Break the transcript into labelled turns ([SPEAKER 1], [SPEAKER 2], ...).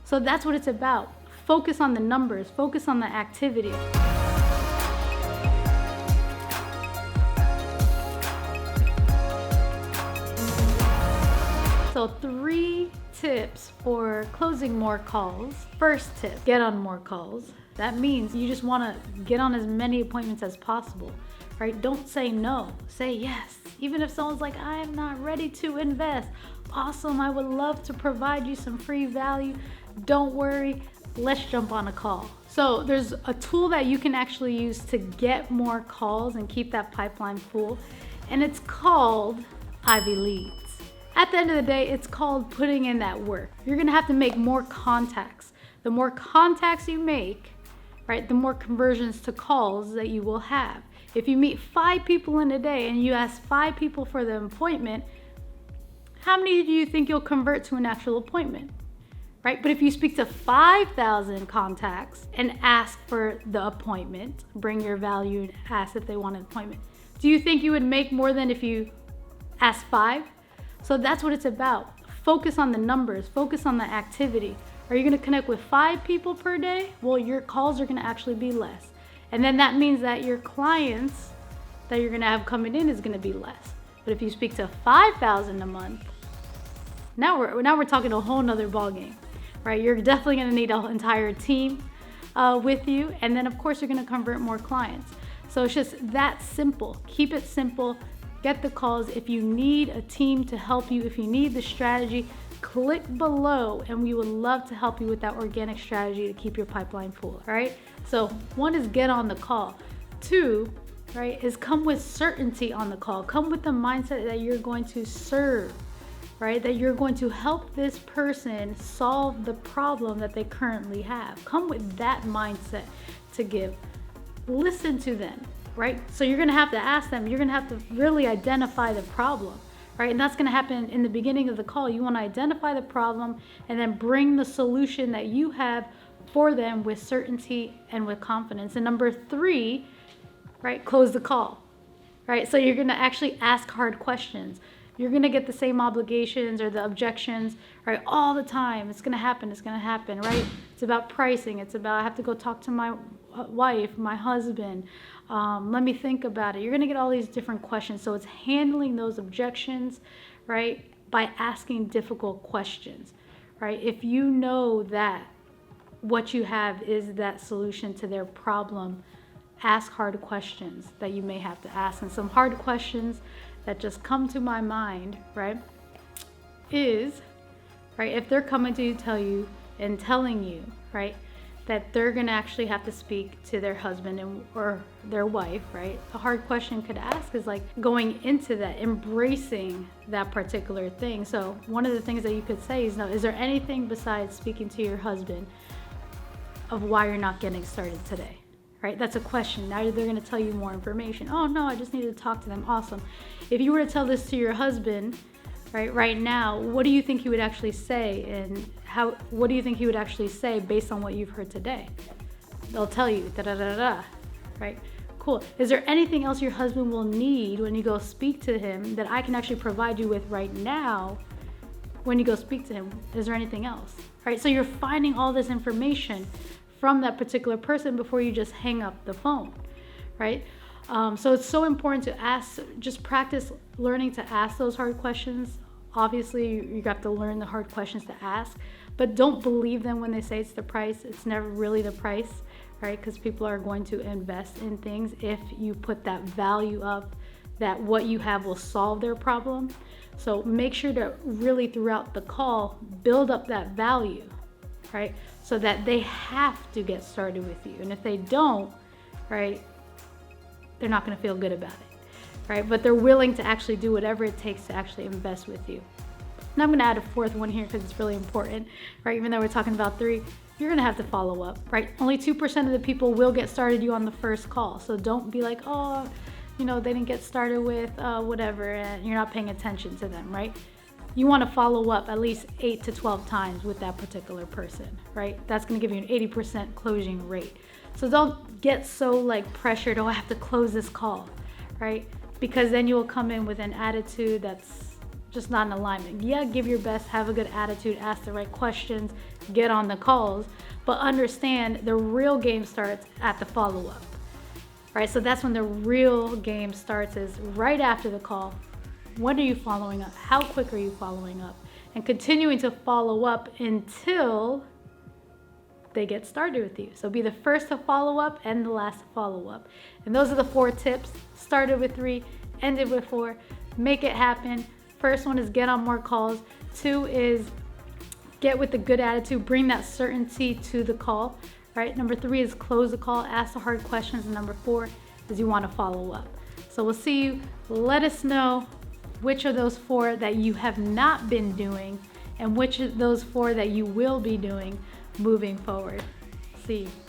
[SPEAKER 1] So that's what it's about. Focus on the numbers, focus on the activity. So 3 tips for closing more calls. First tip, get on more calls. That means you just want to get on as many appointments as possible, right? Don't say no, say yes. Even if someone's like, I am not ready to invest. Awesome, I would love to provide you some free value. Don't worry, let's jump on a call. So there's a tool that you can actually use to get more calls and keep that pipeline full, and it's called LEADZ. At the end of the day, it's called putting in that work. You're gonna have to make more contacts. The more contacts you make, right, the more conversions to calls that you will have. If you meet 5 people in a day and you ask 5 people for the appointment, how many do you think you'll convert to an actual appointment, right? But if you speak to 5,000 contacts and ask for the appointment, bring your value and ask if they want an appointment, do you think you would make more than if you asked 5? So that's what it's about. Focus on the numbers, focus on the activity. Are you gonna connect with 5 people per day? Well, your calls are gonna actually be less. And then that means that your clients that you're gonna have coming in is gonna be less. But if you speak to 5,000 a month, now we're talking a whole nother ballgame, right? You're definitely gonna need an entire team with you. And then of course you're gonna convert more clients. So it's just that simple. Keep it simple. Get the calls. If you need a team to help you, if you need the strategy, click below and we would love to help you with that organic strategy to keep your pipeline full, all right? So 1 is get on the call. 2, right, is come with certainty on the call. Come with the mindset that you're going to serve, right? That you're going to help this person solve the problem that they currently have. Come with that mindset to give. Listen to them. Right? So you're gonna have to ask them, you're gonna have to really identify the problem, right? And that's gonna happen in the beginning of the call. You wanna identify the problem and then bring the solution that you have for them with certainty and with confidence. And number 3, right, close the call, right? So you're gonna actually ask hard questions. You're gonna get the same obligations or the objections, right, all the time. It's gonna happen, right? It's about pricing. It's about, I have to go talk to my wife, my husband. Let me think about it. You're gonna get all these different questions. So it's handling those objections, right, by asking difficult questions, right? If you know that what you have is that solution to their problem, ask hard questions that you may have to ask. And some hard questions that just come to my mind, right, is, right, if they're coming to you, telling you, right, that they're gonna actually have to speak to their husband or their wife, right? A hard question could ask is like going into that, embracing that particular thing. So one of the things that you could say is, no, is there anything besides speaking to your husband of why you're not getting started today? Right? That's a question. Now they're going to tell you more information. Oh no, I just needed to talk to them. Awesome. If you were to tell this to your husband, right now, what do you think he would actually say, and what do you think he would actually say based on what you've heard today? They'll tell you, right? Cool. Is there anything else your husband will need when you go speak to him that I can actually provide you with right now when you go speak to him? Is there anything else? Right? So you're finding all this information from that particular person before you just hang up the phone, right? So it's so important to ask, just practice learning to ask those hard questions. Obviously, you have to learn the hard questions to ask, but don't believe them when they say it's the price. It's never really the price, right? Because people are going to invest in things if you put that value up, that what you have will solve their problem. So make sure to really throughout the call, build up that value, right? So that they have to get started with you. And if they don't, right, they're not gonna feel good about it, right? But they're willing to actually do whatever it takes to actually invest with you. And I'm gonna add a 4th one here because it's really important, right? Even though we're talking about 3, you're gonna have to follow up, right? Only 2% of the people will get started you on the first call. So don't be like, oh, you know, they didn't get started with whatever, and you're not paying attention to them, right? You want to follow up at least 8 to 12 times with that particular person, right? That's going to give you an 80% closing rate. So don't get so like pressured, oh, I have to close this call, right? Because then you will come in with an attitude that's just not in alignment. Yeah, give your best, have a good attitude, ask the right questions, get on the calls, but understand the real game starts at the follow-up. Right, so that's when the real game starts, is right after the call. When are you following up? How quick are you following up? And continuing to follow up until they get started with you. So be the first to follow up and the last to follow up. And those are the 4 tips. Started with 3, ended with 4. Make it happen. First one is get on more calls. 2 is get with a good attitude, bring that certainty to the call. Right? Number 3 is close the call, ask the hard questions. And number 4 is you want to follow up. So we'll see you. Let us know which of those 4 that you have not been doing and which of those 4 that you will be doing moving forward. See you.